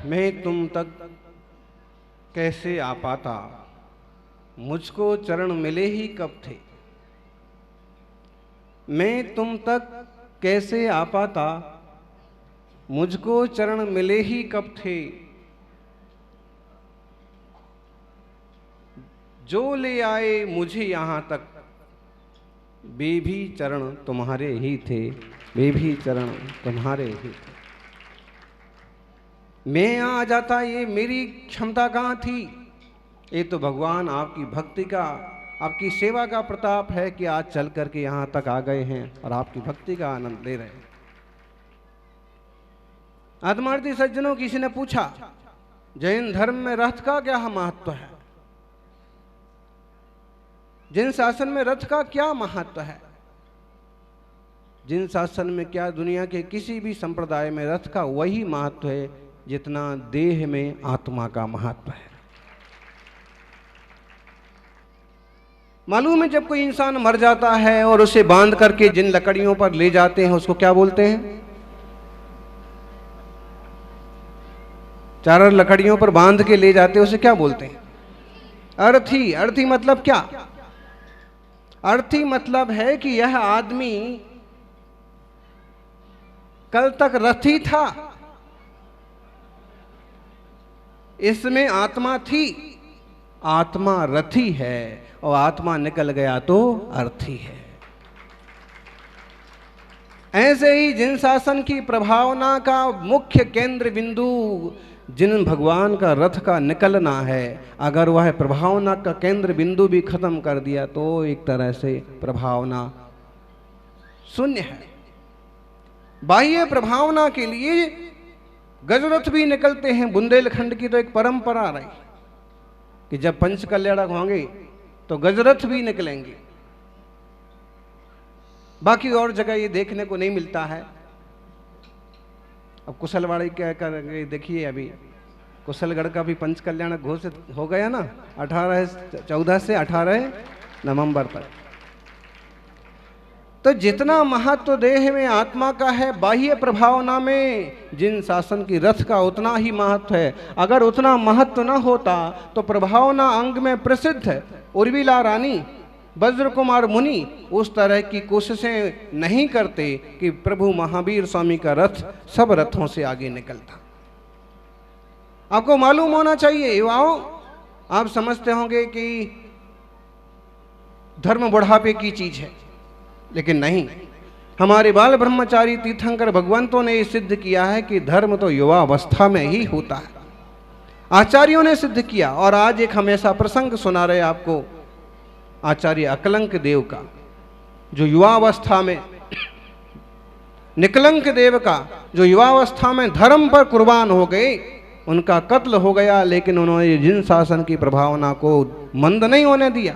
मैं तुम तक कैसे आ पाता, मुझको चरण मिले ही कब थे। मैं तुम तक कैसे आ पाता, मुझको चरण मिले ही कब थे। जो ले आए मुझे यहाँ तक, वे भी चरण तुम्हारे ही थे, वे भी चरण तुम्हारे ही थे। मैं यहाँ आ जाता, ये मेरी क्षमता कहाँ थी। ये तो भगवान आपकी भक्ति का, आपकी सेवा का प्रताप है कि आज चल करके यहाँ तक आ गए हैं और आपकी भक्ति का आनंद ले रहे हैं। आत्मार्थी सज्जनों, किसी ने पूछा जैन धर्म में रथ का क्या महत्व है, जिन शासन में रथ का क्या महत्व है। जिन शासन में क्या, दुनिया के किसी भी संप्रदाय में रथ का वही महत्व है जितना देह में आत्मा का महत्व है। मालूम है, जब कोई इंसान मर जाता है और उसे बांध करके जिन लकड़ियों पर ले जाते हैं उसको क्या बोलते हैं। चार लकड़ियों पर बांध के ले जाते हैं उसे क्या बोलते हैं। अर्थी। अर्थी मतलब क्या। अर्थी मतलब है कि यह आदमी कल तक रथी था, इसमें आत्मा थी, आत्मा रथी है और आत्मा निकल गया तो अर्थी है। ऐसे ही जिन शासन की प्रभावना का मुख्य केंद्र बिंदु जिन भगवान का रथ का निकलना है, अगर वह प्रभावना का केंद्र बिंदु भी खत्म कर दिया तो एक तरह से प्रभावना शून्य है। बाह्य प्रभावना के लिए गजरथ भी निकलते हैं। बुंदेलखंड की तो एक परंपरा रही कि जब पंच कल्याणक होंगे तो गजरथ भी निकलेंगे। बाकी और जगह ये देखने को नहीं मिलता है। अब कुशलवाड़ी क्या करेंगे, देखिए अभी कुशलगढ़ का भी पंच कल्याणक घोषित हो गया ना, 14 से 18 नवंबर तक। तो जितना महत्व देह में आत्मा का है, बाह्य प्रभावना में जिन शासन की रथ का उतना ही महत्व है। अगर उतना महत्व न होता तो प्रभावना अंग में प्रसिद्ध है उर्मिला रानी, वज्र कुमार मुनि उस तरह की कोशिशें नहीं करते कि प्रभु महावीर स्वामी का रथ सब रथों से आगे निकलता। आपको मालूम होना चाहिए युवाओं, आप समझते होंगे कि धर्म बुढ़ापे की चीज है, लेकिन नहीं। हमारे बाल ब्रह्मचारी तीर्थंकर भगवंतों ने सिद्ध किया है कि धर्म तो युवा अवस्था में ही होता है। आचार्यों ने सिद्ध किया। और आज एक हमेशा प्रसंग सुना रहे आपको आचार्य अकलंक देव का, जो युवावस्था में, निकलंक देव का जो युवावस्था में धर्म पर कुर्बान हो गए। उनका कत्ल हो गया, लेकिन उन्होंने जिन शासन की प्रभावना को मंद नहीं होने दिया।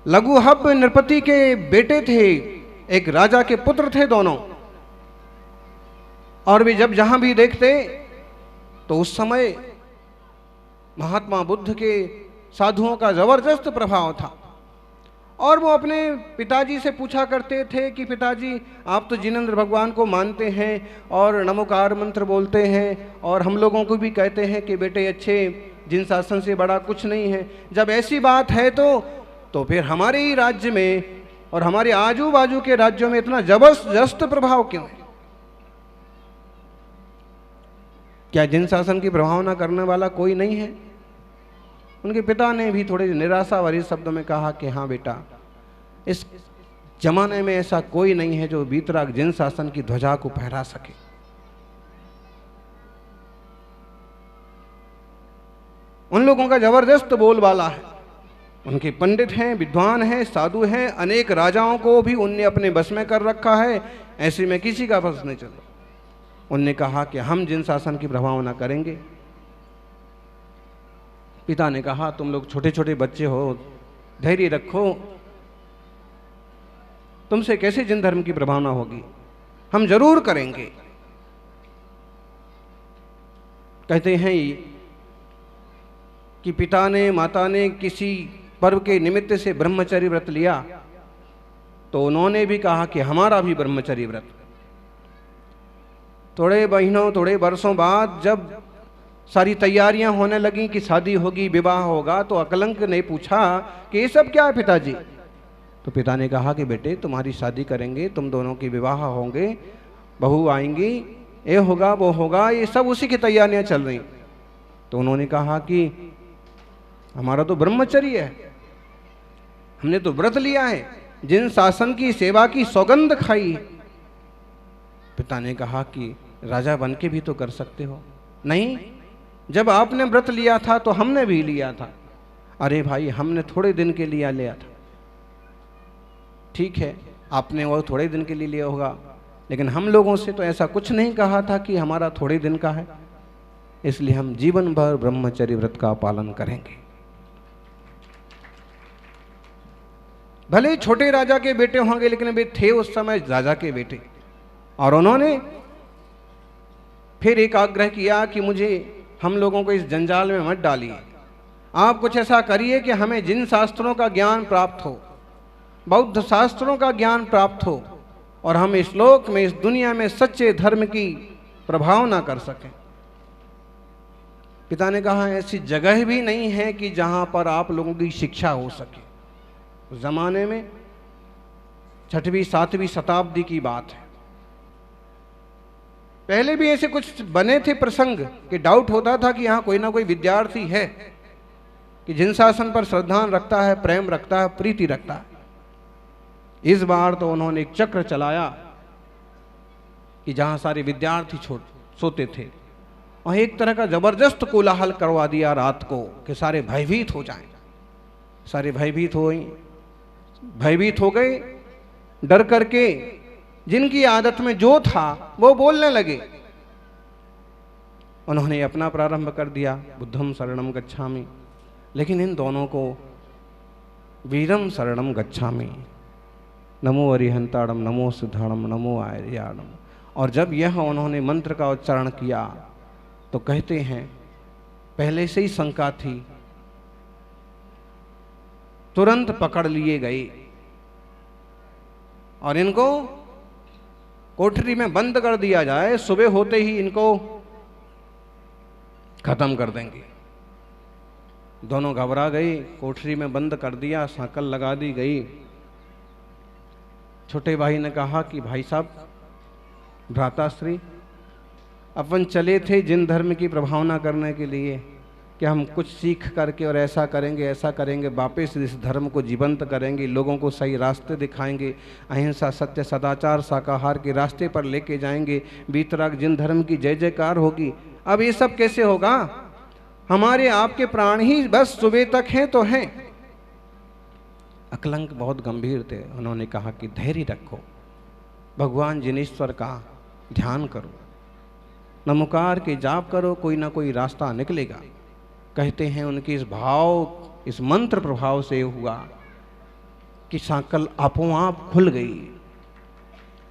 लघुहब नृपति के बेटे थे, एक राजा के पुत्र थे दोनों, और वे जब जहां भी देखते तो उस समय महात्मा बुद्ध के साधुओं का जबरदस्त प्रभाव था। और वो अपने पिताजी से पूछा करते थे कि पिताजी, आप तो जिनेंद्र भगवान को मानते हैं और नमोकार मंत्र बोलते हैं और हम लोगों को भी कहते हैं कि बेटे अच्छे, जिन शासन से बड़ा कुछ नहीं है। जब ऐसी बात है तो फिर हमारे ही राज्य में और हमारे आजू बाजू के राज्यों में इतना जबरदस्त प्रभाव क्यों है। क्या जिन शासन की प्रभावना करने वाला कोई नहीं है। उनके पिता ने भी थोड़े निराशा भरे शब्दों में कहा कि हाँ बेटा, इस जमाने में ऐसा कोई नहीं है जो वीतराग जिन शासन की ध्वजा को फहरा सके। उन लोगों का जबरदस्त बोलबाला है। उनके पंडित हैं, विद्वान हैं, साधु हैं, अनेक राजाओं को भी उनने अपने बस में कर रखा है। ऐसे में किसी का बस नहीं चला। उनने कहा कि हम जिन शासन की प्रभावना करेंगे। पिता ने कहा तुम लोग छोटे छोटे बच्चे हो, धैर्य रखो, तुमसे कैसे जिन धर्म की प्रभावना होगी, हम जरूर करेंगे। कहते हैं कि पिता ने, माता ने किसी पर्व के निमित्त से ब्रह्मचर्य व्रत लिया, तो उन्होंने भी कहा कि हमारा भी ब्रह्मचर्य व्रत। थोड़े महीनों थोड़े वर्षों बाद जब सारी तैयारियां होने लगी कि शादी होगी, विवाह होगा, तो अकलंक ने पूछा कि ये सब क्या है पिताजी? तो पिता ने कहा कि बेटे तुम्हारी शादी करेंगे, तुम दोनों की विवाह होंगे, बहू आएंगी, ये होगा वो होगा, ये सब उसी की तैयारियां चल रही। तो उन्होंने कहा कि हमारा तो ब्रह्मचर्य है, हमने तो व्रत लिया है, जिन शासन की सेवा की सौगंध खाई है। पिता ने कहा कि राजा बन के भी तो कर सकते हो। नहीं, जब आपने व्रत लिया था तो हमने भी लिया था। अरे भाई, हमने थोड़े दिन के लिए लिया था। ठीक है, आपने वो थोड़े दिन के लिए लिया होगा, लेकिन हम लोगों से तो ऐसा कुछ नहीं कहा था कि हमारा थोड़े दिन का है, इसलिए हम जीवन भर ब्रह्मचर्य व्रत का पालन करेंगे। भले छोटे राजा के बेटे होंगे, लेकिन वे थे उस समय राजा के बेटे। और उन्होंने फिर एक आग्रह किया कि मुझे, हम लोगों को इस जंजाल में मत डालिए, आप कुछ ऐसा करिए कि हमें जिन शास्त्रों का ज्ञान प्राप्त हो, बौद्ध शास्त्रों का ज्ञान प्राप्त हो, और हम इस लोक में, इस दुनिया में सच्चे धर्म की प्रभाव ना कर सकें। पिता ने कहा ऐसी जगह भी नहीं है कि जहां पर आप लोगों की शिक्षा हो सके। उस जमाने में 6वीं 7वीं शताब्दी की बात है। पहले भी ऐसे कुछ बने थे प्रसंग कि डाउट होता था कि यहाँ कोई ना कोई विद्यार्थी है कि जिन शासन पर श्रद्धा रखता है, प्रेम रखता है, प्रीति रखता है। इस बार तो उन्होंने एक चक्र चलाया कि जहां सारे विद्यार्थी सोते थे, और एक तरह का जबरदस्त कोलाहल करवा दिया रात को कि सारे भयभीत हो जाएं। सारे भयभीत हो गए, डर करके जिनकी आदत में जो था वो बोलने लगे। उन्होंने अपना प्रारंभ कर दिया, बुद्धम शरणम गच्छामि, लेकिन इन दोनों को वीरम शरणम गच्छामि, नमो अरिहंताड़म, नमो सिद्धाड़म, नमो आर्याड़म। और जब यह उन्होंने मंत्र का उच्चारण किया तो कहते हैं पहले से ही शंका थी, तुरंत पकड़ लिए गए और इनको कोठरी में बंद कर दिया जाए, सुबह होते ही इनको खत्म कर देंगे। दोनों घबरा गए, कोठरी में बंद कर दिया, सांकल लगा दी गई। छोटे भाई ने कहा कि भाई साहब, भ्राताश्री, अपन चले थे जिन धर्म की प्रभावना करने के लिए कि हम कुछ सीख करके और ऐसा करेंगे, वापस इस धर्म को जीवंत करेंगे, लोगों को सही रास्ते दिखाएंगे, अहिंसा, सत्य, सदाचार, शाकाहार के रास्ते पर लेके जाएंगे, वीतराग जिन धर्म की जय जयकार होगी। अब ये सब कैसे होगा? हमारे आपके प्राण ही बस सुबह तक हैं तो हैं। अकलंक बहुत गंभीर थे। उन्होंने कहा कि धैर्य रखो, भगवान जिनेश्वर का ध्यान करो, नमोकार के जाप करो, कोई ना कोई रास्ता निकलेगा। कहते हैं उनके इस भाव, इस मंत्र प्रभाव से हुआ कि सांकल आपो आप खुल गई,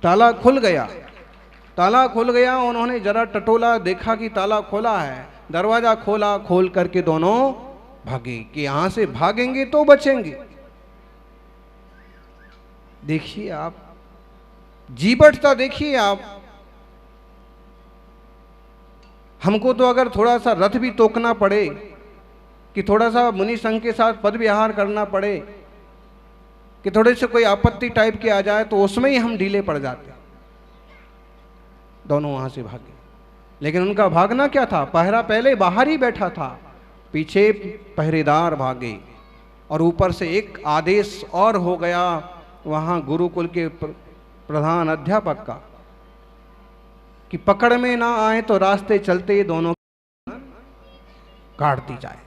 ताला खुल गया। उन्होंने जरा टटोला, देखा कि ताला खोला है, दरवाजा खोला, खोल करके दोनों भागे कि यहां से भागेंगे तो बचेंगे। देखिए आप, जीवटता देखिए आप। हमको तो अगर थोड़ा सा रथ भी तोकना पड़े, कि थोड़ा सा मुनि संघ के साथ पद विहार करना पड़े, कि थोड़े से कोई आपत्ति टाइप के आ जाए, तो उसमें ही हम ढीले पड़ जाते। दोनों वहां से भागे, लेकिन उनका भागना क्या था? पहरा पहले बाहर ही बैठा था, पीछे पहरेदार भागे, और ऊपर से एक आदेश और हो गया वहां गुरुकुल के प्रधान अध्यापक का कि पकड़ में ना आए तो रास्ते चलते दोनों काट दी जाए।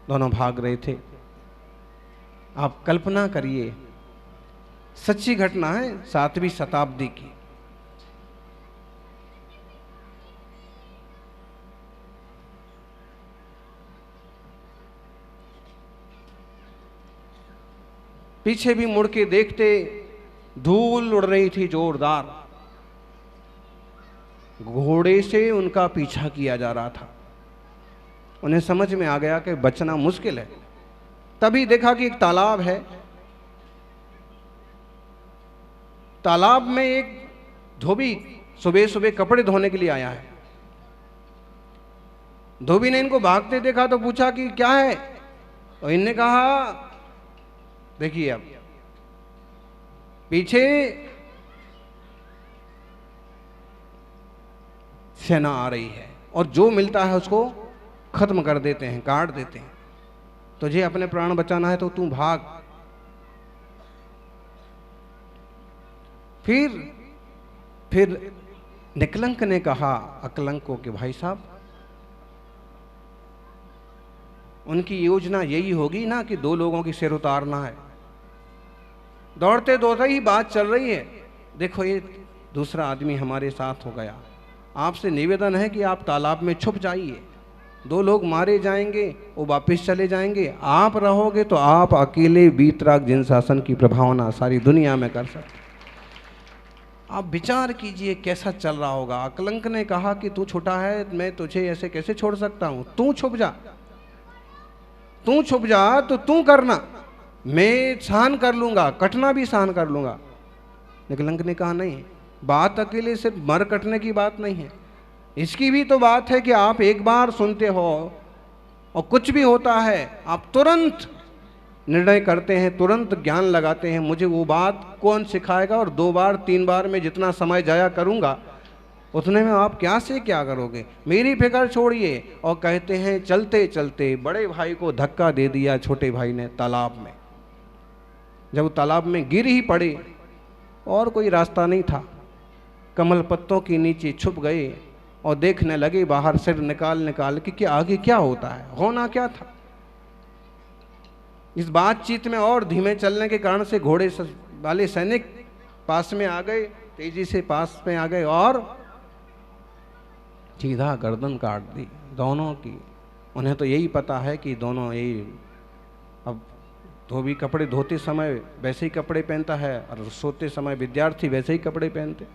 दोनों भाग रहे थे। आप कल्पना करिए, सच्ची घटना है, 7वीं शताब्दी की। पीछे भी मुड़ के देखते, धूल उड़ रही थी जोरदार। घोड़े से उनका पीछा किया जा रहा था। उन्हें समझ में आ गया कि बचना मुश्किल है। तभी देखा कि एक तालाब है, तालाब में एक धोबी सुबह सुबह कपड़े धोने के लिए आया है। धोबी ने इनको भागते देखा तो पूछा कि क्या है, और इनने कहा देखिए अब पीछे सेना आ रही है और जो मिलता है उसको खत्म कर देते हैं, काट देते हैं। तुझे अपने प्राण बचाना है तो तू भाग। फिर निकलंक ने कहा अकलंक को कि भाई साहब, उनकी योजना यही होगी ना कि दो लोगों की सिर उतारना है। दौड़ते दौड़ते ही बात चल रही है, देखो ये दूसरा आदमी हमारे साथ हो गया, आपसे निवेदन है कि आप तालाब में छुप जाइए, दो लोग मारे जाएंगे, वो वापस चले जाएंगे, आप रहोगे तो आप अकेले वीतराग जिन शासन की प्रभावना सारी दुनिया में कर सकते। आप विचार कीजिए कैसा चल रहा होगा। अकलंक ने कहा कि तू छोटा है, मैं तुझे ऐसे कैसे छोड़ सकता हूं, तू छुप जा, तू छुप जा तो तू करना, मैं सहन कर लूंगा, कटना भी सहन कर लूंगा। निकलंक ने कहा नहीं, बात अकेले सिर्फ मर कटने की बात नहीं है, इसकी भी तो बात है कि आप एक बार सुनते हो और कुछ भी होता है आप तुरंत निर्णय करते हैं, तुरंत ज्ञान लगाते हैं। मुझे वो बात कौन सिखाएगा, और 2 बार 3 बार में जितना समय जाया करूंगा उतने में आप क्या से क्या करोगे, मेरी फिक्र छोड़िए। और कहते हैं चलते चलते बड़े भाई को धक्का दे दिया छोटे भाई ने तालाब में। जब वो तालाब में गिर ही पड़े और कोई रास्ता नहीं था, कमल पत्तों के नीचे छुप गए और देखने लगे बाहर सिर निकाल निकाल के कि आगे क्या होता है, होना क्या था। इस बातचीत में और धीमे चलने के कारण से घोड़े वाले सैनिक पास में आ गए, तेजी से पास में आ गए और सीधा गर्दन काट दी दोनों की। उन्हें तो यही पता है कि दोनों यही, अब धोबी कपड़े धोते समय वैसे ही कपड़े पहनता है और सोते समय विद्यार्थी वैसे ही कपड़े पहनते,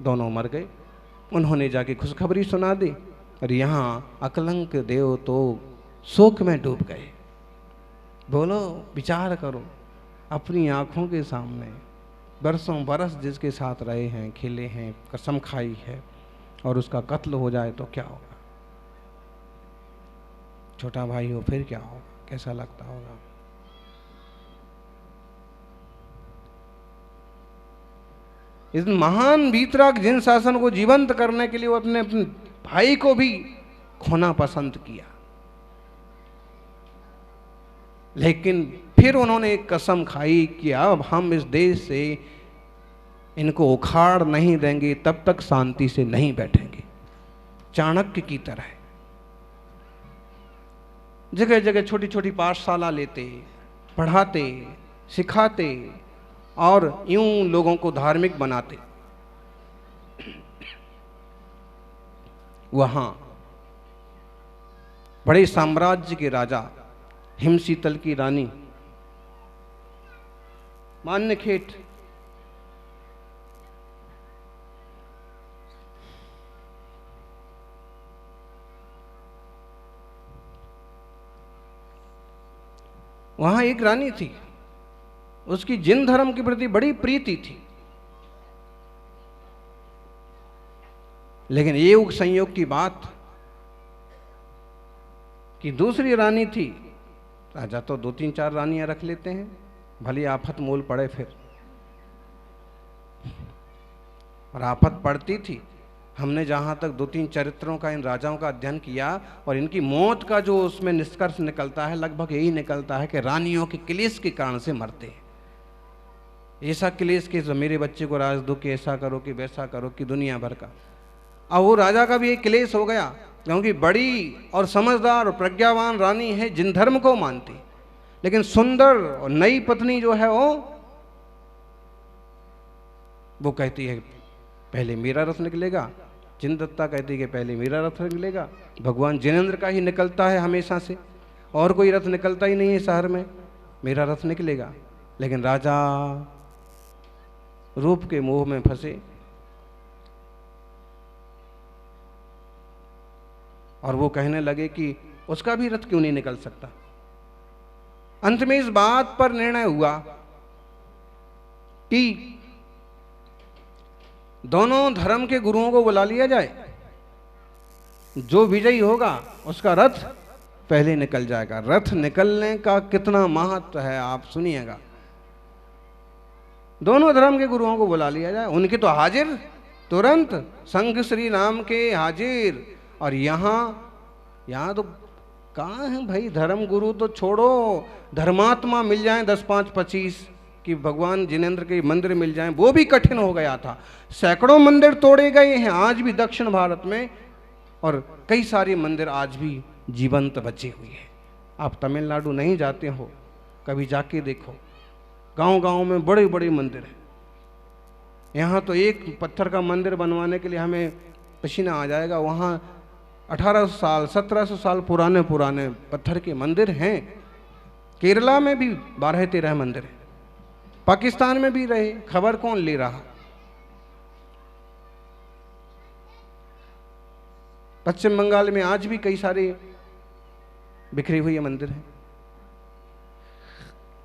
दोनों मर गए। उन्होंने जाके खुशखबरी सुना दी और यहाँ अकलंक देव तो शोक में डूब गए। बोलो, विचार करो, अपनी आंखों के सामने बरसों बरस जिसके साथ रहे हैं, खेले हैं, कसम खाई है, और उसका कत्ल हो जाए तो क्या होगा। छोटा भाई हो फिर क्या होगा, कैसा लगता होगा। इस महान वीतराग जिन शासन को जीवंत करने के लिए वो अपने भाई को भी खोना पसंद किया, लेकिन फिर उन्होंने एक कसम खाई कि अब हम इस देश से इनको उखाड़ नहीं देंगे, तब तक शांति से नहीं बैठेंगे। चाणक्य की तरह जगह जगह छोटी छोटी पाठशाला लेते, पढ़ाते, सिखाते और यूं लोगों को धार्मिक बनाते। वहां बड़े साम्राज्य के राजा, हिमशीतल की रानी मान्यखेट, वहां एक रानी थी, उसकी जिन धर्म के प्रति बड़ी प्रीति थी, लेकिन ये संयोग की बात कि दूसरी रानी थी। राजा तो 2-3-4 रानियां रख लेते हैं, भली आफत मोल पड़े फिर, और आफत पड़ती थी। हमने जहाँ तक 2-3 चरित्रों का इन राजाओं का अध्ययन किया और इनकी मौत का जो उसमें निष्कर्ष निकलता है, लगभग यही निकलता है कि रानियों के क्लेश के कारण से मरते हैं। ऐसा क्लेश कि मेरे बच्चे को राज दो, कि ऐसा करो, कि वैसा करो, कि दुनिया भर का। अब वो राजा का भी एक क्लेश हो गया, क्योंकि बड़ी और समझदार और प्रज्ञावान रानी है, जिन धर्म को मानती, लेकिन सुंदर और नई पत्नी जो है वो कहती है पहले मेरा रथ निकलेगा। जिनदत्ता कहती है कि पहले मेरा रथ निकलेगा। भगवान जिनेंद्र का ही निकलता है हमेशा से, और कोई रथ निकलता ही नहीं है शहर में, मेरा रथ निकलेगा। लेकिन राजा रूप के मोह में फंसे, और वो कहने लगे कि उसका भी रथ क्यों नहीं निकल सकता। अंत में इस बात पर निर्णय हुआ कि दोनों धर्म के गुरुओं को बुला लिया जाए, जो विजयी होगा उसका रथ पहले निकल जाएगा। रथ निकलने का कितना महत्व है आप सुनिएगा। दोनों धर्म के गुरुओं को बुला लिया जाए, उनके तो हाजिर, तुरंत संघ श्री नाम के हाजिर। और यहाँ तो कहाँ है भाई, धर्म गुरु तो छोड़ो, धर्मात्मा मिल जाए 10, 5, 25 कि भगवान जिनेंद्र के मंदिर मिल जाएं, वो भी कठिन हो गया था। सैकड़ों मंदिर तोड़े गए हैं आज भी दक्षिण भारत में, और कई सारे मंदिर आज भी जीवंत बचे हुए हैं। आप तमिलनाडु नहीं जाते हो, कभी जाके देखो, गांव-गांव में बड़े बड़े मंदिर हैं। यहाँ तो एक पत्थर का मंदिर बनवाने के लिए हमें पसीना आ जाएगा, वहाँ 1800 साल 1700 साल पुराने पत्थर के मंदिर हैं। केरला में भी 12-13 मंदिर हैं, पाकिस्तान में भी रहे, खबर कौन ले रहा। पश्चिम बंगाल में आज भी कई सारे बिखरे हुए मंदिर हैं,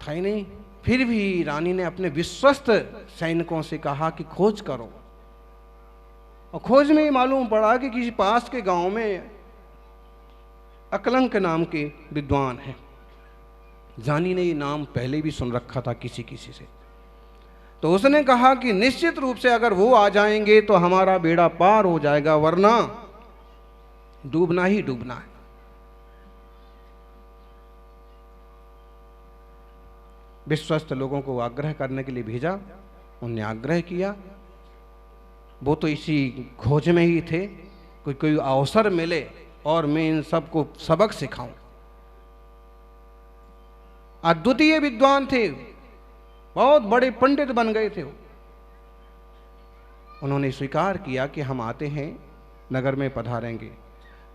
था ही नहीं। फिर भी रानी ने अपने विश्वस्त सैनिकों से कहा कि खोज करो, और खोज में मालूम पड़ा कि किसी पास के गांव में अकलंक नाम के विद्वान हैं। जानी ने ये नाम पहले भी सुन रखा था किसी से। तो उसने कहा कि निश्चित रूप से अगर वो आ जाएंगे तो हमारा बेड़ा पार हो जाएगा, वरना डूबना ही डूबना है। विश्वस्त लोगों को आग्रह करने के लिए भेजा, उनने आग्रह किया। वो तो इसी खोज में ही थे, कोई अवसर मिले और मैं इन सबको सबक सिखाऊं। अद्वितीय विद्वान थे, बहुत बड़े पंडित बन गए थे। उन्होंने स्वीकार किया कि हम आते हैं, नगर में पधारेंगे।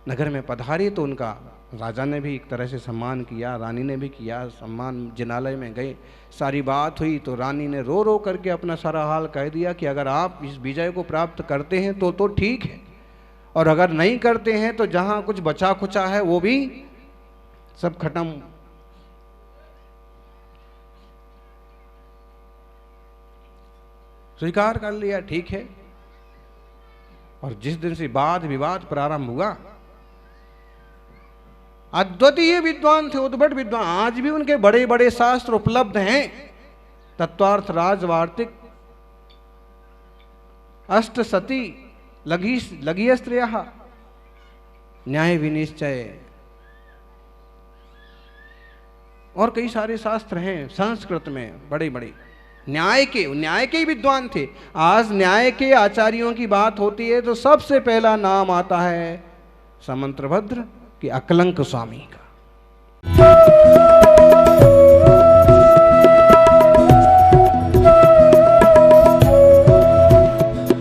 नगर में पधारे तो उनका राजा ने भी एक तरह से सम्मान किया, रानी ने भी किया सम्मान। जिनालय में गए, सारी बात हुई तो रानी ने रो रो करके अपना सारा हाल कह दिया कि अगर आप इस विजय को प्राप्त करते हैं तो ठीक है, और अगर नहीं करते हैं तो जहां कुछ बचा खुचा है वो भी सब खत्म। स्वीकार कर लिया, ठीक है। और जिस दिन से वाद विवाद प्रारंभ हुआ, अद्वितीय विद्वान थे, उद्भट विद्वान, आज भी उनके बड़े बड़े शास्त्र उपलब्ध हैं। तत्वार्थ, राजवार्तिक, अष्टसती, लघी स्त्रियः, न्याय विनिश्चय और कई सारे शास्त्र हैं संस्कृत में बड़े बड़े। न्याय के ही विद्वान थे। आज न्याय के आचार्यों की बात होती है तो सबसे पहला नाम आता है समंत्रभद्र कि अकलंक स्वामी का।